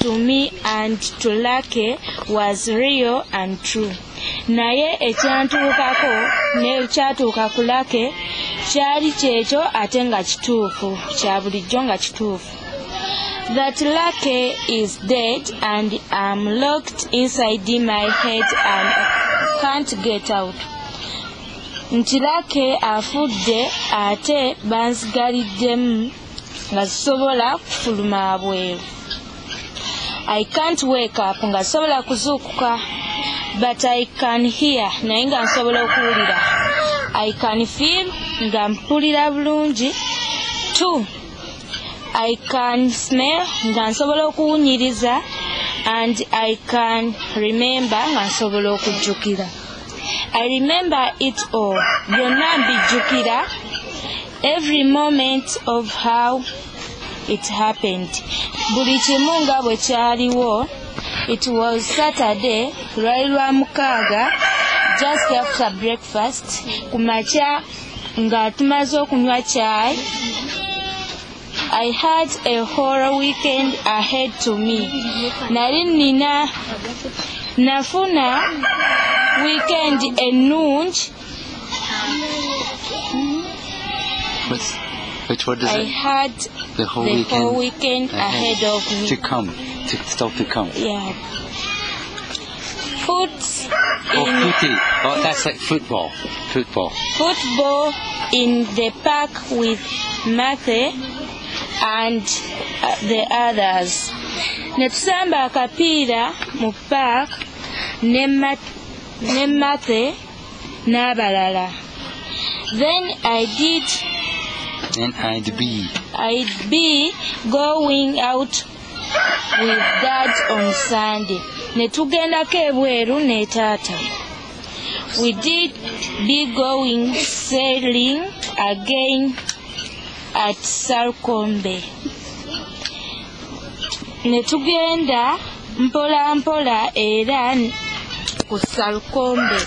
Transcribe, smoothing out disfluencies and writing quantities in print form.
to me and to Lucky was real and true. Naye ekyantuukako n'ekyatuuka ku Lucky kyali kyekyo ate nga kituufu, kya bulijjo nga kituufu. That Lucky is dead and I'm locked inside my head and can't get out. Nti Lucky afudde ate bansigaliddemu nga sisobola kufuluma bweru. I can't wake up nga sobola kuzuukuka, but I can hear naye nga nsobola okuwulira. I can feel nga mpulira bulungi. 2. I can smell nga nsobola okuwunyiriza, and I can remember nga nsobola okujjukira. I remember it all. Byonna mbijjukira. Every moment of how it happened. Buli kimu nga bwe kyaliwo. It was Saturday, lwali lwa mukaaga, just after breakfast, kumakya nga tumaze okunywa chai. I had a whole weekend ahead to me. Nali nafuna weekend ennungi. Which what is I it? had the whole weekend ahead of me. Still to come. Yeah. That's like football. Football in the park with Mathe and the others. Netusamba akapiira mu park ne Mathe n'abalala. Then I'd be going out with Dad on Sunday. Netugendako ebweru ne taata. We did be going sailing again at Salcombe. Netugenda mpola mpola era ku Salcombe.